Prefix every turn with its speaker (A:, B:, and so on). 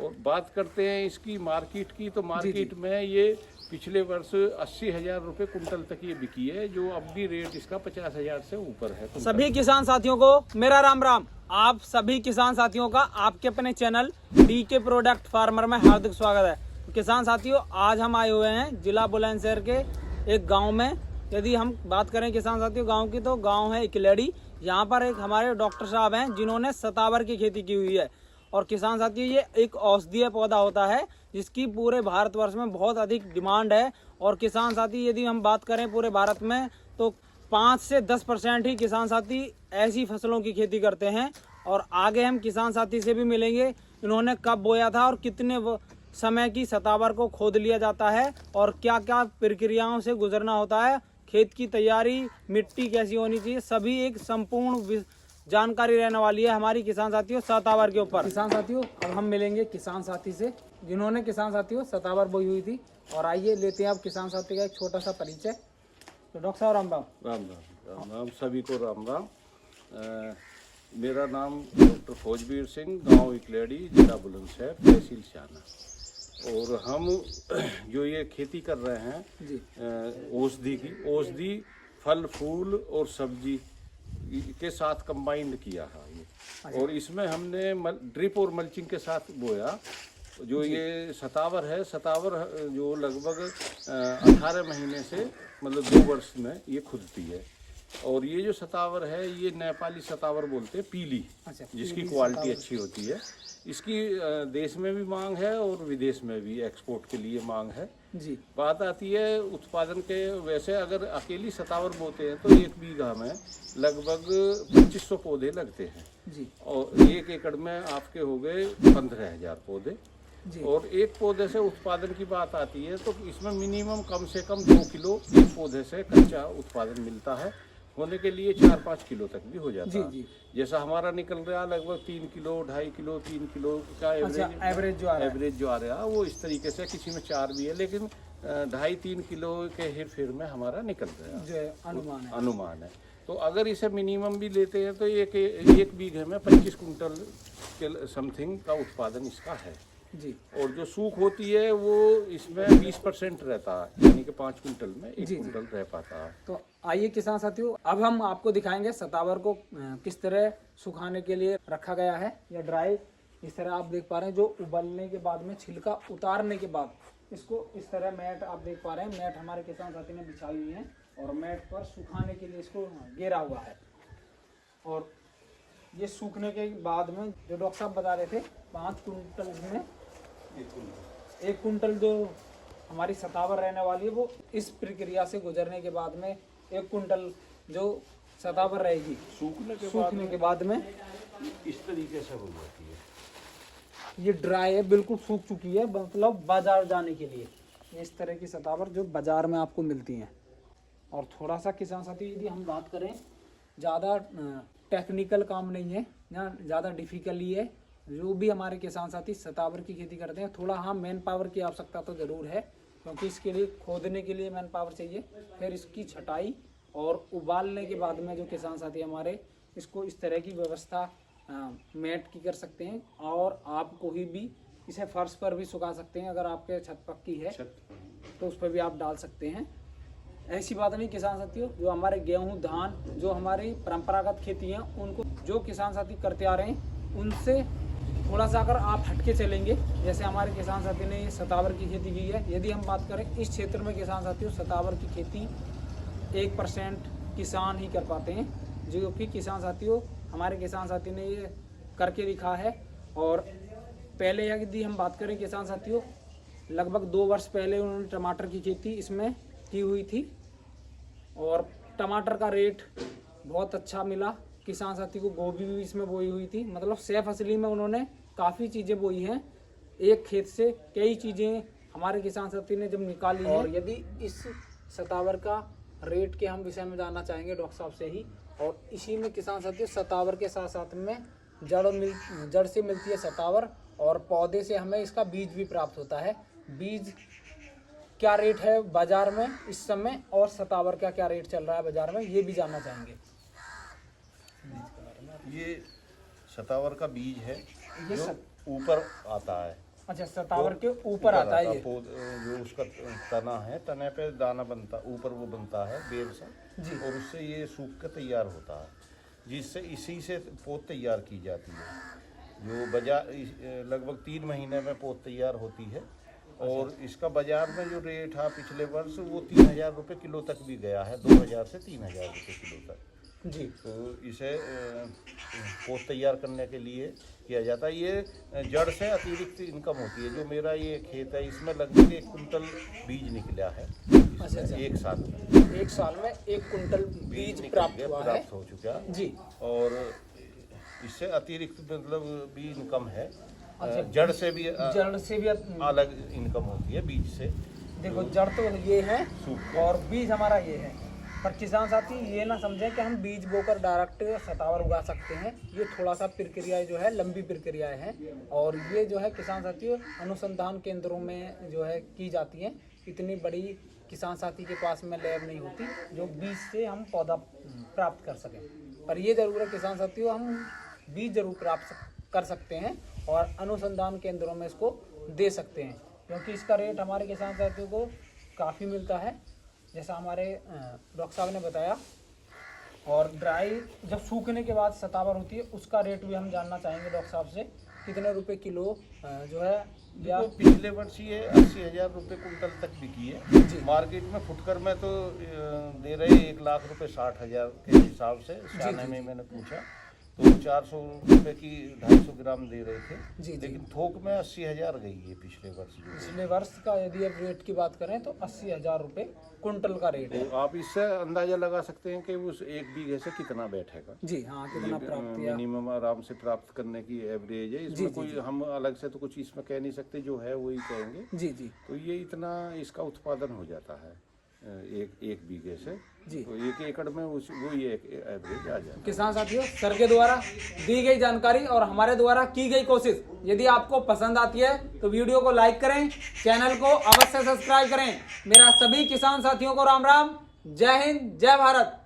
A: और बात करते हैं इसकी मार्केट की, तो मार्केट में ये पिछले वर्ष 80,000 रुपये कुंटल तक ये बिकी है, जो अब भी रेट इसका 50,000 से ऊपर है।
B: सभी किसान साथियों को मेरा राम राम। आप सभी किसान साथियों का आपके अपने चैनल डीके प्रोडक्ट फार्मर में हार्दिक स्वागत है। तो किसान साथियों, आज हम आए हुए हैं जिला बुलंदशहर के एक गांव में। यदि हम बात करें किसान साथियों गांव की, तो गांव है इकलेड़ी। यहाँ पर एक हमारे डॉक्टर साहब हैं जिन्होंने सतावर की खेती की हुई है। और किसान साथियों, ये एक औषधीय पौधा होता है जिसकी पूरे भारतवर्ष में बहुत अधिक डिमांड है। और किसान साथी, यदि हम बात करें पूरे भारत में, तो 5 से 10% ही किसान साथी ऐसी फसलों की खेती करते हैं। और आगे हम किसान साथी से भी मिलेंगे, इन्होंने कब बोया था और कितने समय की सतावर को खोद लिया जाता है और क्या क्या प्रक्रियाओं से गुजरना होता है, खेत की तैयारी, मिट्टी कैसी होनी चाहिए, सभी एक संपूर्ण जानकारी रहने वाली है हमारी किसान साथियों सतावर के ऊपर। किसान साथियों, अब हम मिलेंगे किसान साथी से जिन्होंने किसान साथियों सतावर बोई हुई थी। और आइए लेते हैं अब किसान साथी का एक छोटा सा परिचय। तो डॉक्टर साहब राम राम।
A: राम राम। राम राम, सभी को राम राम। मेरा नाम डॉक्टर फौजबीर सिंह, गांव इकलेड़ी, जिला बुलंदशहर, तहसील शाना। और हम जो ये खेती कर रहे हैं
B: जी,
A: औषधि की, औषधि फल फूल और सब्जी के साथ कंबाइंड किया है ये। और इसमें हमने ड्रिप और मल्चिंग के साथ बोया। जो ये सतावर है, सतावर जो लगभग 18 महीने से मतलब 2 वर्ष में ये खुदती है। और ये जो सतावर है ये नेपाली सतावर बोलते हैं, पीली, जिसकी क्वालिटी अच्छी होती है। इसकी देश में भी मांग है और विदेश में भी एक्सपोर्ट के लिए मांग है
B: जी।
A: बात आती है उत्पादन के। वैसे अगर अकेली सतावर बोते हैं तो 1 बीघा में लगभग 2500 पौधे लगते हैं
B: जी।
A: और 1 एकड़ में आपके हो गए 15,000 पौधे जी। और एक पौधे से उत्पादन की बात आती है तो इसमें मिनिमम कम से कम 2 किलो एक पौधे से कच्चा उत्पादन मिलता है। होने के लिए 4-5 किलो तक भी हो जाता है जी। जैसा हमारा निकल रहा लगभग 3 किलो, 2.5 किलो, 3 किलो का एवरेज जो आ रहा है वो इस तरीके से। किसी में 4 भी है, लेकिन 2.5-3 किलो के हेर-फेर में हमारा निकल रहा है जो अनुमान है। तो अगर इसे मिनिमम भी लेते हैं तो एक बीघे में 25 कुंटल के समथिंग का उत्पादन इसका है जी। और जो सूख होती है वो इसमें 20% रहता है, यानी कि 5 कुंटल में 1 कुंटल रह पाता है।
B: तो आइए किसान साथियों, अब हम आपको दिखाएंगे सतावर को किस तरह सुखाने के लिए रखा गया है या ड्राई। इस तरह आप देख पा रहे हैं, जो उबलने के बाद में छिलका उतारने के बाद इसको इस तरह मैट आप देख पा रहे हैं, मैट हमारे किसान साथी ने बिछाई हुई है और मैट पर सुखाने के लिए इसको घेरा हुआ है। और ये सूखने के बाद में जो डॉक्टर साहब बता रहे थे 5 कुंटल में 1 कुंटल जो हमारी सतावर रहने वाली है, वो इस प्रक्रिया से गुजरने के बाद में 1 कुंटल जो सतावर रहेगी सूखने के बाद में
A: इस तरीके से हो जाती है।
B: ये ड्राई है, बिल्कुल सूख चुकी है, मतलब बाजार जाने के लिए इस तरह की सतावर जो बाजार में आपको मिलती हैं। और थोड़ा सा किसान साथी यदि हम बात करें, ज़्यादा टेक्निकल काम नहीं है ना, ज़्यादा डिफिकल्टी है। जो भी हमारे किसान साथी सतावर की खेती करते हैं, थोड़ा हाँ मैन पावर की आवश्यकता तो ज़रूर है, क्योंकि इसके लिए खोदने के लिए मैन पावर चाहिए, फिर इसकी छटाई और उबालने के बाद में जो किसान साथी हमारे इसको इस तरह की व्यवस्था मैट की कर सकते हैं। और आप कोई भी इसे फर्श पर भी सुखा सकते हैं, अगर आपके छत पक्की है तो उस पर भी आप डाल सकते हैं। ऐसी बात नहीं किसान साथियों, जो हमारे गेहूं धान जो हमारी परंपरागत खेती है उनको जो किसान साथी करते आ रहे हैं उनसे थोड़ा सा अगर आप हटके चलेंगे, जैसे हमारे किसान साथी ने ये सतावर की खेती की है। यदि हम बात करें इस क्षेत्र में किसान साथियों, सतावर की खेती 1% किसान ही कर पाते हैं, जो कि किसान साथियों हमारे किसान साथी ने ये करके दिखा है। और पहले यदि हम बात करें किसान साथियों, लगभग 2 वर्ष पहले उन्होंने टमाटर की खेती इसमें की हुई थी और टमाटर का रेट बहुत अच्छा मिला किसान साथी को। गोभी भी इसमें बोई हुई थी, मतलब 6 फसली में उन्होंने काफ़ी चीज़ें बोई हैं। एक खेत से कई चीज़ें हमारे किसान साथी ने जब निकाली है। और यदि इस सतावर का रेट के हम विषय में जानना चाहेंगे डॉक्टर साहब से ही। और इसी में किसान साथी सतावर के साथ साथ में जड़ से मिलती है सतावर, और पौधे से हमें इसका बीज भी प्राप्त होता है। बीज क्या रेट है बाजार में इस समय, और सतावर का क्या रेट चल रहा है बाजार में, ये भी जानना चाहेंगे।
A: ये सतावर का बीज है जो ऊपर आता है
B: अच्छा, सतावर के ऊपर आता है ये।
A: जो उसका तना है, तने पे दाना बनता, ऊपर वो बनता है बेल सा
B: जी।
A: और उससे ये सूख के तैयार होता है, जिससे इसी से पौध तैयार की जाती है। जो बाजार लगभग 3 महीने में पौध तैयार होती है और इसका बाजार में जो रेट है पिछले वर्ष वो 3000 रुपये किलो तक भी गया है, 2000 से 3000 रुपये किलो तक
B: जी।
A: तो इसे पौध तैयार करने के लिए किया जाता है। ये जड़ से अतिरिक्त इनकम होती है। जो मेरा ये खेत है इसमें लगभग 1 कुंटल बीज निकला है
B: अच्छा।
A: एक साल में।
B: 1 साल में 1 कुंटल बीज प्राप्त
A: हो चुका
B: जी।
A: और इससे अतिरिक्त मतलब भी इनकम है।
B: अच्छा,
A: जड़ से भी
B: अलग
A: इनकम होती है बीज से।
B: देखो जड़ तो ये है और बीज हमारा ये है, पर किसान साथी ये ना समझें कि हम बीज बोकर डायरेक्ट सतावर उगा सकते हैं। ये थोड़ा सा प्रक्रिया जो है लंबी प्रक्रियाएं हैं और ये जो है किसान साथियों अनुसंधान केंद्रों में जो है की जाती हैं। इतनी बड़ी किसान साथी के पास में लैब नहीं होती जो बीज से हम पौधा प्राप्त कर सकें, पर ये ज़रूर है किसान साथियों हम बीज जरूर प्राप्त कर सकते हैं और अनुसंधान केंद्रों में इसको दे सकते हैं, क्योंकि इसका रेट हमारे किसान साथियों को काफ़ी मिलता है, जैसा हमारे डॉक्टर साहब ने बताया। और ड्राई जब सूखने के बाद सतावर होती है उसका रेट भी हम जानना चाहेंगे डॉक्टर साहब से, कितने रुपए किलो जो है। या
A: पिछले वर्ष ये 80,000 रुपये कुंटल तक बिकी है। मार्केट में फुटकर में तो दे रहे 1,00,000 रुपये 60,000 के हिसाब से। सियाने में मैंने पूछा तो 400 रुपये की 250 ग्राम दे रहे थे
B: जी।
A: लेकिन थोक में 80,000 गई है पिछले वर्ष।
B: पिछले वर्ष का यदि अब रेट की बात करें तो 80,000 रुपये कुंटल का रेट है।
A: तो आप इससे अंदाजा लगा सकते हैं कि उस 1 बीघे से कितना बैठेगा।
B: जी हाँ, कितना प्राप्त किया
A: मिनिमम आराम से प्राप्त करने की एवरेज है इसमें। कोई हम अलग से तो कुछ इसमें कह नहीं सकते, जो है वही कहेंगे।
B: जी जी।
A: तो ये इतना इसका उत्पादन हो जाता है एक बीघे से
B: जी।
A: तो 1 एकड़ में वही एक एवरेज आ जाता है।
B: किसान साथियों, सर के द्वारा दी गई जानकारी और हमारे द्वारा की गई कोशिश यदि आपको पसंद आती है तो वीडियो को लाइक करें, चैनल को अवश्य सब्सक्राइब करें। मेरा सभी किसान साथियों को राम राम, जय हिंद, जय भारत।